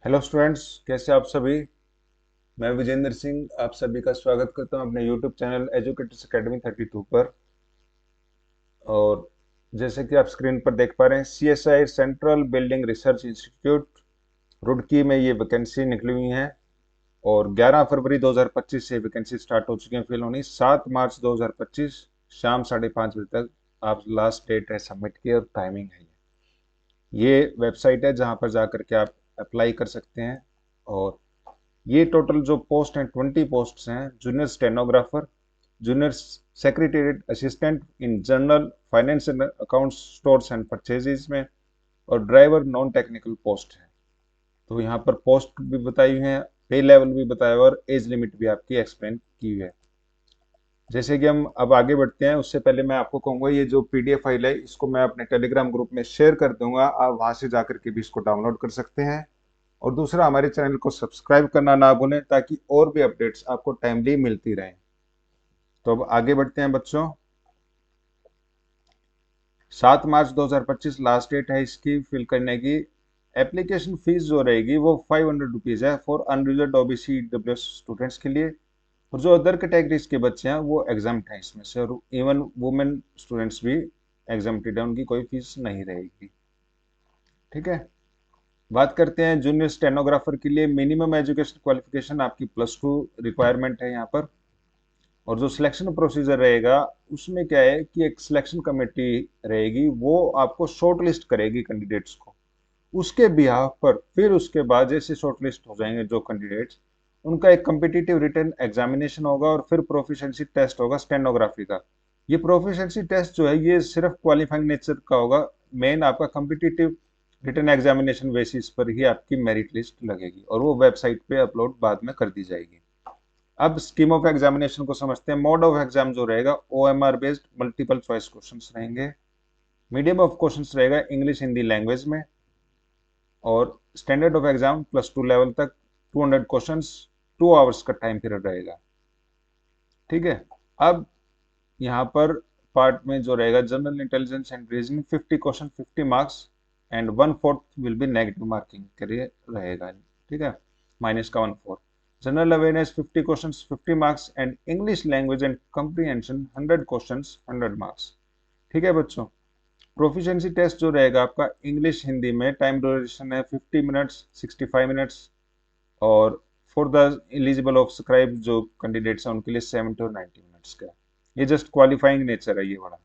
Hello students, कैसे आप सभी। मैं विजेंद्र सिंह आप सभी का स्वागत करता हूं अपने यूट्यूब चैनल एजुकेटर्स एकेडमी 32 पर। और जैसे कि आप स्क्रीन पर देख पा रहे हैं, CSI central building research institute Roorkee में ये वैकेंसी निकली हुई है। और 11 फरवरी 2025 से वैकेंसी स्टार्ट हो चुकी है फिल होनी। 7 मार्च 2025 शाम 5:30 बजे तक आप लास्ट डेट है सबमिट की, और टाइमिंग है ये वेबसाइट है जहां पर जाकर के आप अप्लाई कर सकते हैं। और ये टोटल जो पोस्ट हैं 20 पोस्ट हैं। Junior stenographer, junior secretariat assistant in general finance and accounts stores and purchases में, और ड्राइवर नॉन टेक्निकल पोस्ट है। तो यहाँ पर पोस्ट भी बताई हुई है, पे लेवल भी बताया हुआ, और एज लिमिट भी आपकी एक्सप्लेन की हुई है। जैसे कि हम अब आगे बढ़ते हैं, उससे पहले मैं आपको कहूंगा ये जो पीडीएफ फाइल है इसको मैं अपने टेलीग्राम ग्रुप में शेयर कर दूंगा, आप वहां से जाकर के भी इसको डाउनलोड कर सकते हैं। और दूसरा, हमारे चैनल को सब्सक्राइब करना ना भूलें ताकि और भी अपडेट्स आपको टाइमली मिलती रहें। तो अब आगे बढ़ते हैं बच्चों। 7 मार्च 2025 लास्ट डेट है इसकी फिल करने की। एप्लीकेशन फीस जो रहेगी वो ₹500 है for unreserved OBC EWS students के लिए। और जो अदर कैटेगरीज के बच्चे हैं वो एग्जाम्प्ट हैं इसमें से, और इवन वुमेन स्टूडेंट्स भी एग्जाम्प्टेड है, उनकी कोई फीस नहीं रहेगी। ठीक है। बात करते हैं जूनियर स्टेनोग्राफर के लिए। मिनिमम एजुकेशन क्वालिफिकेशन आपकी +2 रिक्वायरमेंट है यहाँ पर। और जो सिलेक्शन प्रोसीजर रहेगा उसमें क्या है कि एक सिलेक्शन कमेटी रहेगी, वो आपको शॉर्ट लिस्ट करेगी कैंडिडेट्स को। उसके बिहाफ पर फिर उसके बाद जैसे शॉर्ट लिस्ट हो जाएंगे जो कैंडिडेट्स, उनका एक कम्पिटिटिव रिटन एग्जामिनेशन होगा, और फिर प्रोफिशिएंसी टेस्ट होगा स्टेनोग्राफी का। ये प्रोफिशिएंसी टेस्ट जो है ये सिर्फ क्वालिफाइंग नेचर का होगा। मेन आपका कम्पिटिटिव रिटन एग्जामिनेशन बेसिस पर ही आपकी मेरिट लिस्ट लगेगी, और वो वेबसाइट पे अपलोड बाद में कर दी जाएगी। अब स्कीम ऑफ एग्जामिनेशन को समझते हैं। मोड ऑफ एग्जाम जो रहेगा OMR based multiple choice questions रहेंगे। मीडियम ऑफ क्वेश्चंस रहेगा इंग्लिश हिंदी लैंग्वेज में। और स्टैंडर्ड ऑफ एग्जाम +2 लेवल तक 200 क्वेश्चंस, 2 आवर्स का टाइम पीरियड रहेगा। ठीक है। अब यहाँ पर पार्ट में जो रहेगा general intelligence and reasoning, 50 question 50 marks, and 1/4 will be negative marking के लिए रहेगा। ठीक है, माइनस का 1/4। General awareness 50 questions 50 marks, and English language and comprehension 100 questions 100 marks. ठीक है बच्चों। प्रोफिशिएंसी टेस्ट जो रहेगा आपका इंग्लिश हिंदी में, टाइम ड्यूरेशन है 50 मिनट्स 65 मिनट्स। और for the eligible of scribe जो कैंडिडेट्स हैं उनके लिए 70 और 90 मिनट्स का। ये जस्ट क्वालिफाइंग नेचर है ये वाला।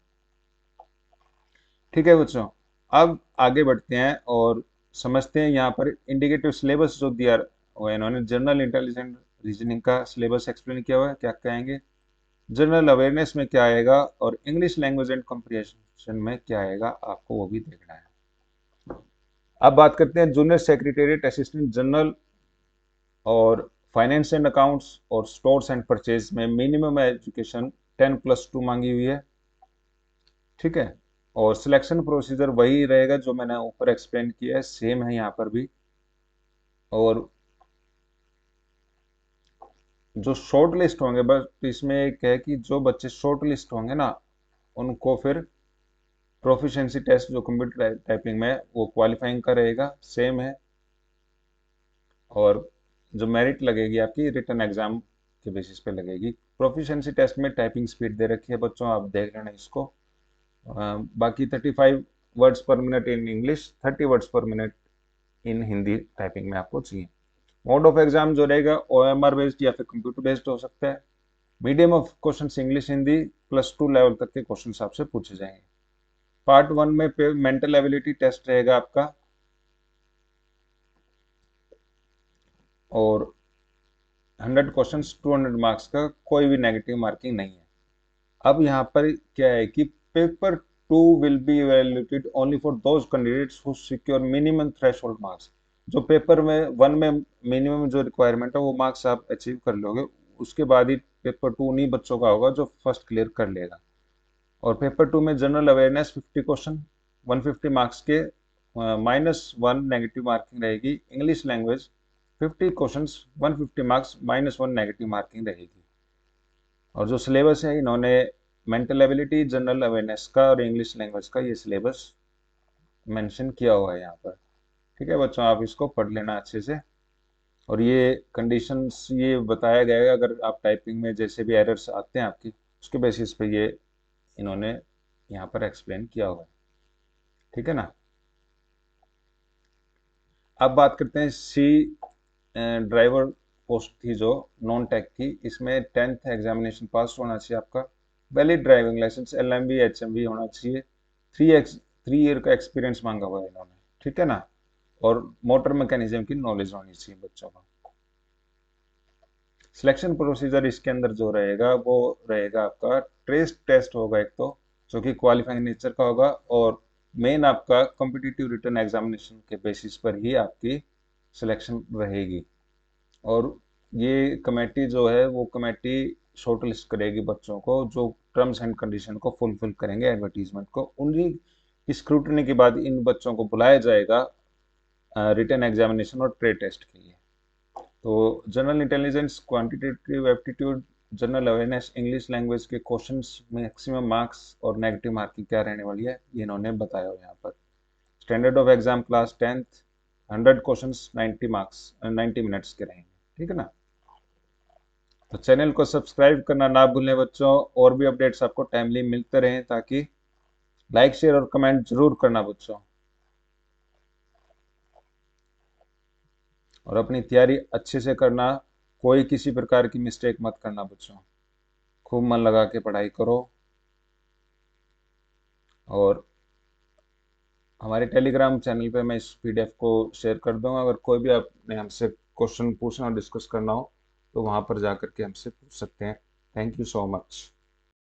ठीक है बच्चों। अब आगे बढ़ते हैं और समझते हैं यहाँ पर इंडिकेटिव सिलेबस जो दिया हुआ है इन्होंने। जनरल इंटेलिजेंट रीजनिंग का सिलेबस एक्सप्लेन किया हुआ है, क्या कहेंगे। जनरल अवेयरनेस में क्या आएगा, और इंग्लिश लैंग्वेज एंड कम्प्रिहेंशन में क्या आएगा, आपको वो भी देखना है। अब बात करते हैं जूनियर सेक्रेटेरिएट असिस्टेंट जनरल और फाइनेंस एंड अकाउंट्स और स्टोर्स एंड परचेज में मिनिमम एजुकेशन 10+2 मांगी हुई है। ठीक है। और सिलेक्शन प्रोसीजर वही रहेगा जो मैंने ऊपर एक्सप्लेन किया है, सेम है यहाँ पर भी। और जो शॉर्ट लिस्ट होंगे, बस इसमें एक है कि जो बच्चे शॉर्ट लिस्ट होंगे ना, उनको फिर प्रोफिशिएंसी टेस्ट जो कंप्यूटर टाइपिंग में वो क्वालिफाइंग का रहेगा, सेम है। और जो मेरिट लगेगी आपकी रिटन एग्जाम के बेसिस पे लगेगी। प्रोफिशिएंसी टेस्ट में टाइपिंग स्पीड दे रखी है बच्चों, आप देख लेना इसको। बाकी 35 वर्ड्स पर मिनट इन इंग्लिश, 30 वर्ड्स पर मिनट इन हिंदी टाइपिंग में आपको चाहिए। मोड ऑफ एग्जाम जो रहेगा ओएमआर बेस्ड या फिर कंप्यूटर बेस्ड हो सकता है। Medium of question English Hindi, +2 level तक के क्वेश्चन आपसे पूछे जाएंगे। पार्ट 1 में मेंटल एबिलिटी टेस्ट रहेगा आपका, और 100 क्वेश्चन 200 मार्क्स का, कोई भी नेगेटिव मार्किंग नहीं है। अब यहाँ पर क्या है कि paper 2 will be evaluated only for those candidates who secure minimum threshold marks. जो पेपर में 1 में मिनिमम जो रिक्वायरमेंट है वो मार्क्स आप अचीव कर लोगे, उसके बाद ही पेपर 2 उन्हीं बच्चों का होगा जो फर्स्ट क्लियर कर लेगा। और पेपर 2 में जनरल अवेयरनेस 50 क्वेश्चन 150 मार्क्स के, -1 नेगेटिव मार्किंग रहेगी। English language 50 questions 150 marks, -1 negative marking रहेगी। और जो सिलेबस है इन्होंने मेंटल एबिलिटी, जनरल अवेयरनेस का और इंग्लिश लैंग्वेज का ये सिलेबस मेंशन किया हुआ है यहाँ पर। ठीक है बच्चों, आप इसको पढ़ लेना अच्छे से। और ये कंडीशंस ये बताया गया है, अगर आप टाइपिंग में जैसे भी एरर्स आते हैं आपकी, उसके बेसिस पे ये इन्होंने यहाँ पर एक्सप्लेन किया हुआ है। ठीक है ना। अब बात करते हैं सी ड्राइवर पोस्ट थी जो नॉन टेक की, इसमें 10th एग्जामिनेशन पास होना चाहिए आपका, valid driving licence LMV HMV होना चाहिए, 3 ईयर का एक्सपीरियंस मांगा हुआ है इन्होंने। ठीक है ना। और मोटर मैकेनिज्म की नॉलेज होनी चाहिए बच्चों को। सिलेक्शन प्रोसीजर इसके अंदर जो रहेगा वो रहेगा आपका ट्रेस टेस्ट होगा एक तो, जो कि क्वालिफाइंग नेचर का होगा, और मेन आपका कॉम्पिटिटिव रिटन एग्जामिनेशन के बेसिस पर ही आपकी सिलेक्शन रहेगी। और ये कमेटी जो है वो कमेटी शॉर्ट लिस्ट करेगी बच्चों को जो टर्म्स एंड कंडीशन को फुलफिल करेंगे एडवर्टीजमेंट को, उन्हीं की स्क्रूटनी के बाद इन बच्चों को बुलाया जाएगा रिटन एग्जामिनेशन और ट्रेड टेस्ट के लिए। तो general intelligence, quantitative aptitude, general awareness, English language के क्वेश्चंस, मैक्सिमम मार्क्स और नेगेटिव मार्किंग क्या रहने वाली है ये इन्होंने बताया हो यहाँ पर। Standard of exam class 10th, 100 questions, 90 marks, 90 minutes के रहेंगे। ठीक है ना। तो चैनल को सब्सक्राइब करना ना भूलें बच्चों, और भी अपडेट्स आपको टाइमली मिलते रहें, ताकि लाइक शेयर और कमेंट जरूर करना बच्चों। और अपनी तैयारी अच्छे से करना, कोई किसी प्रकार की मिस्टेक मत करना बच्चों। खूब मन लगा के पढ़ाई करो। और हमारे टेलीग्राम चैनल पे मैं इस PDF को शेयर कर दूंगा, अगर कोई भी आपने हमसे क्वेश्चन पूछना और डिस्कस करना हो तो वहां पर जा करके हमसे पूछ सकते हैं। Thank you so much.